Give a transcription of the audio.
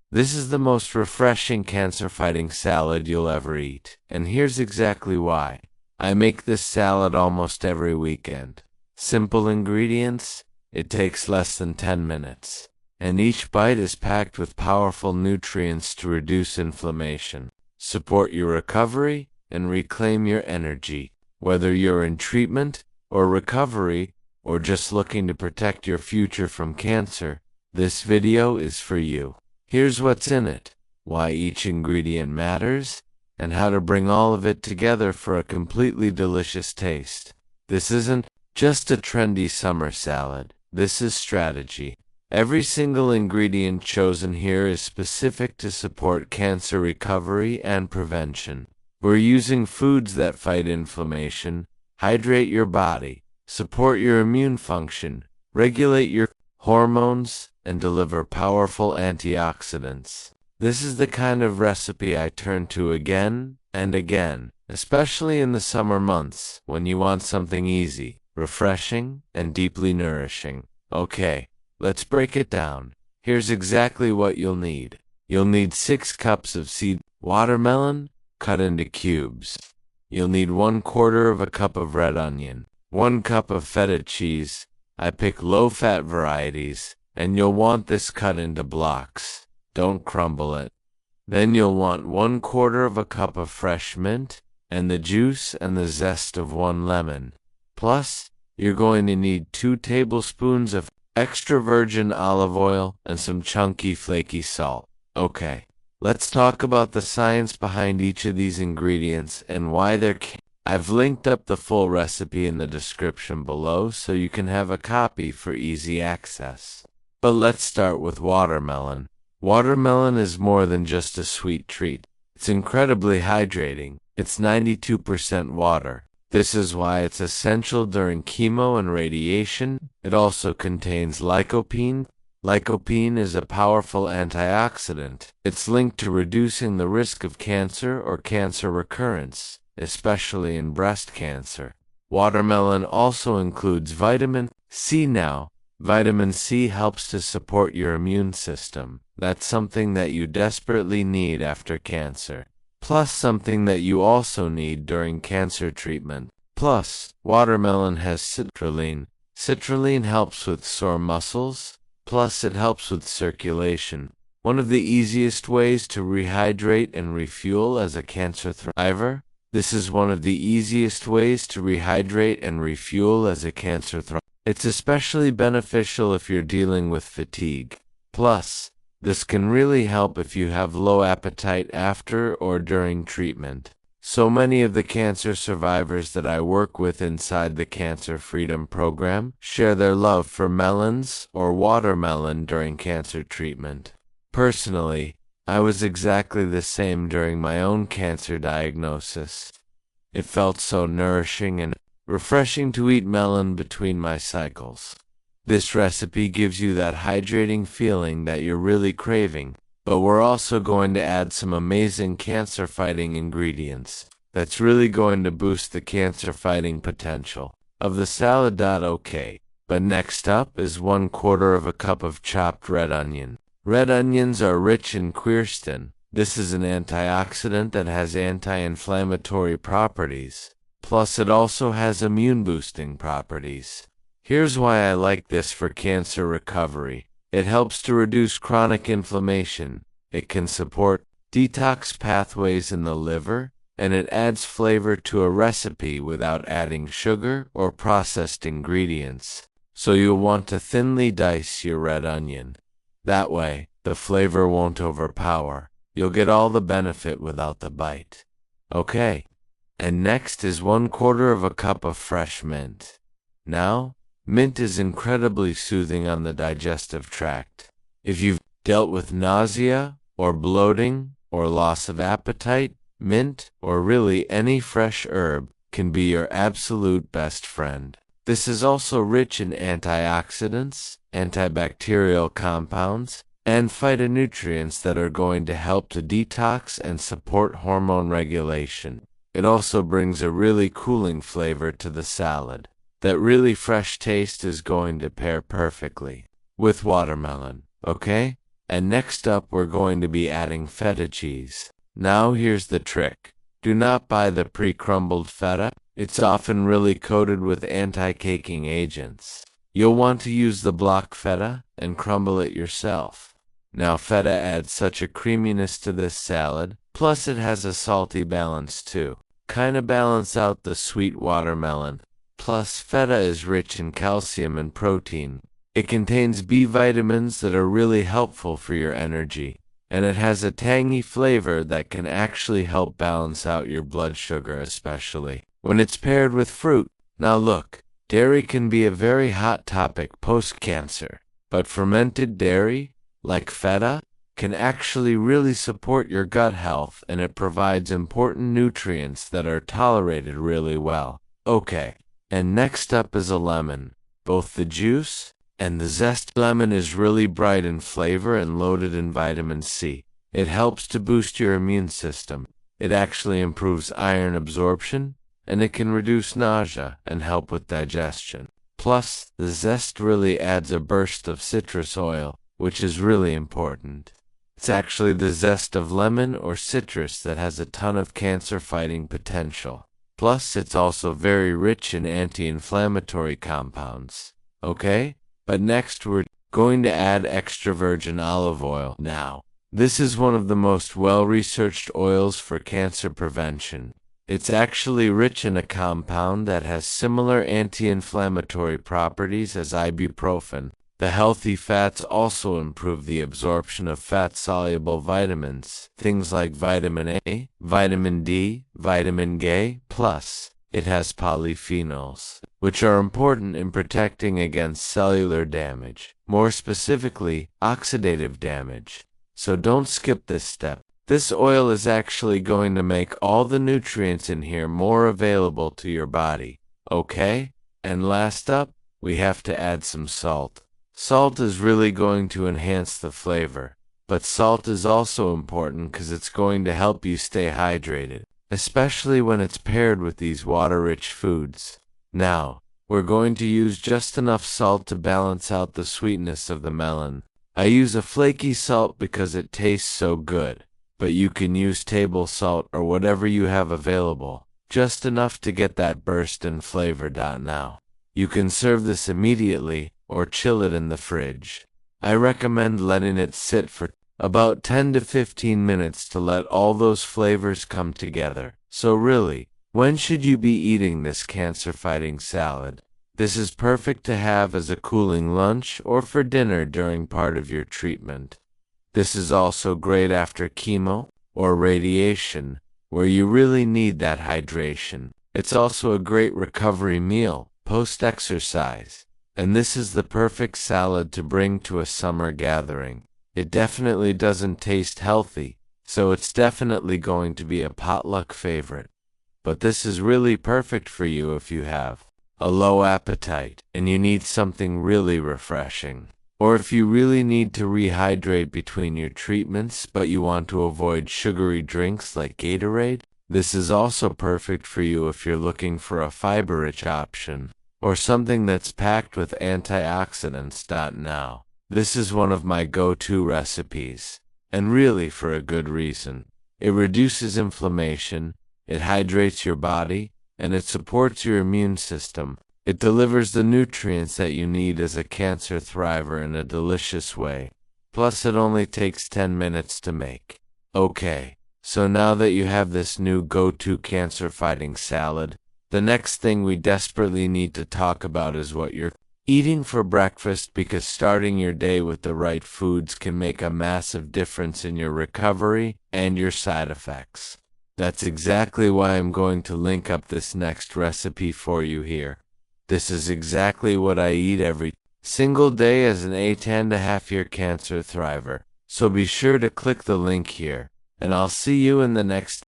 This is the most refreshing cancer-fighting salad you'll ever eat, and here's exactly why. I make this salad almost every weekend. Simple ingredients, it takes less than 10 minutes, and each bite is packed with powerful nutrients to reduce inflammation, support your recovery, and reclaim your energy. Whether you're in treatment or recovery, or just looking to protect your future from cancer, this video is for you. Here's what's in it, why each ingredient matters, and how to bring all of it together for a completely delicious taste. This isn't just a trendy summer salad. This is strategy. Every single ingredient chosen here is specific to support cancer recovery and prevention. We're using foods that fight inflammation, hydrate your body, support your immune function, regulate your hormones, and deliver powerful antioxidants. This is the kind of recipe I turn to again and again, especially in the summer months when you want something easy, refreshing, and deeply nourishing. Okay, let's break it down. Here's exactly what you'll need. You'll need 6 cups of seed watermelon cut into cubes. You'll need 1/4 cup of red onion, 1 cup of feta cheese. I pick low-fat varieties, and you'll want this cut into blocks. Don't crumble it. Then you'll want 1/4 cup of fresh mint, and the juice and the zest of 1 lemon. Plus, you're going to need 2 tablespoons of extra virgin olive oil and some chunky flaky salt. Okay, let's talk about the science behind each of these ingredients and why they're I've linked up the full recipe in the description below so you can have a copy for easy access. But let's start with watermelon. Watermelon is more than just a sweet treat. It's incredibly hydrating. It's 92% water. This is why it's essential during chemo and radiation. It also contains lycopene. Lycopene is a powerful antioxidant. It's linked to reducing the risk of cancer or cancer recurrence, especially in breast cancer. Watermelon also includes vitamin C. Now, vitamin C helps to support your immune system. That's something that you desperately need after cancer. Plus something that you also need during cancer treatment. Plus, watermelon has citrulline. Citrulline helps with sore muscles. Plus, it helps with circulation. One of the easiest ways to rehydrate and refuel as a cancer survivor. This is one of the easiest ways to rehydrate and refuel as a cancer survivor. It's especially beneficial if you're dealing with fatigue. Plus, this can really help if you have low appetite after or during treatment. So many of the cancer survivors that I work with inside the Cancer Freedom Program share their love for melons or watermelon during cancer treatment. Personally, I was exactly the same during my own cancer diagnosis. It felt so nourishing and refreshing to eat melon between my cycles. This recipe gives you that hydrating feeling that you're really craving, but we're also going to add some amazing cancer-fighting ingredients that's really going to boost the cancer-fighting potential of the salad. Okay, but next up is 1/4 cup of chopped red onion. Red onions are rich in quercetin. This is an antioxidant that has anti-inflammatory properties. Plus, it also has immune-boosting properties. Here's why I like this for cancer recovery. It helps to reduce chronic inflammation. It can support detox pathways in the liver, and it adds flavor to a recipe without adding sugar or processed ingredients. So you'll want to thinly dice your red onion. That way, the flavor won't overpower. You'll get all the benefit without the bite. Okay. And next is 1/4 cup of fresh mint. Now, mint is incredibly soothing on the digestive tract. If you've dealt with nausea, or bloating, or loss of appetite, mint, or really any fresh herb, can be your absolute best friend. This is also rich in antioxidants, antibacterial compounds, and phytonutrients that are going to help to detox and support hormone regulation. It also brings a really cooling flavor to the salad. That really fresh taste is going to pair perfectly with watermelon, okay? And next up we're going to be adding feta cheese. Now here's the trick. Do not buy the pre-crumbled feta. It's often really coated with anti-caking agents. You'll want to use the block feta and crumble it yourself. Now feta adds such a creaminess to this salad, plus it has a salty balance too. Kinda balance out the sweet watermelon. Plus feta is rich in calcium and protein. It contains B vitamins that are really helpful for your energy. And it has a tangy flavor that can actually help balance out your blood sugar, especially when it's paired with fruit. Now look, dairy can be a very hot topic post-cancer, but fermented dairy, like feta, can actually really support your gut health, and it provides important nutrients that are tolerated really well. Okay, and next up is a lemon. Both the juice and the zest. Lemon is really bright in flavor and loaded in vitamin C. It helps to boost your immune system. It actually improves iron absorption, and it can reduce nausea and help with digestion. Plus, the zest really adds a burst of citrus oil, which is really important. It's actually the zest of lemon or citrus that has a ton of cancer-fighting potential. Plus, it's also very rich in anti-inflammatory compounds. Okay? But next we're going to add extra virgin olive oil. Now, this is one of the most well-researched oils for cancer prevention. It's actually rich in a compound that has similar anti-inflammatory properties as ibuprofen. The healthy fats also improve the absorption of fat-soluble vitamins, things like vitamin A, vitamin D, vitamin K+. It has polyphenols, which are important in protecting against cellular damage, more specifically, oxidative damage. So don't skip this step. This oil is actually going to make all the nutrients in here more available to your body. Okay? And last up, we have to add some salt. Salt is really going to enhance the flavor, but salt is also important because it's going to help you stay hydrated, especially when it's paired with these water-rich foods. Now, we're going to use just enough salt to balance out the sweetness of the melon. I use a flaky salt because it tastes so good, but you can use table salt or whatever you have available, just enough to get that burst in flavor. Now, you can serve this immediately or chill it in the fridge. I recommend letting it sit for about 10 to 15 minutes to let all those flavors come together. So really, when should you be eating this cancer-fighting salad? This is perfect to have as a cooling lunch or for dinner during part of your treatment. This is also great after chemo or radiation, where you really need that hydration. It's also a great recovery meal post-exercise, and this is the perfect salad to bring to a summer gathering. It definitely doesn't taste healthy, so it's definitely going to be a potluck favorite. But this is really perfect for you if you have a low appetite and you need something really refreshing. Or if you really need to rehydrate between your treatments but you want to avoid sugary drinks like Gatorade, this is also perfect for you if you're looking for a fiber-rich option, or something that's packed with antioxidants. Now, this is one of my go-to recipes, and really for a good reason. It reduces inflammation, it hydrates your body, and it supports your immune system. It delivers the nutrients that you need as a cancer thriver in a delicious way. Plus it only takes 10 minutes to make. Okay, so now that you have this new go-to cancer-fighting salad, the next thing we desperately need to talk about is what you're eating for breakfast, because starting your day with the right foods can make a massive difference in your recovery and your side effects. That's exactly why I'm going to link up this next recipe for you here. This is exactly what I eat every single day as an 8.5-year cancer thriver. So be sure to click the link here, and I'll see you in the next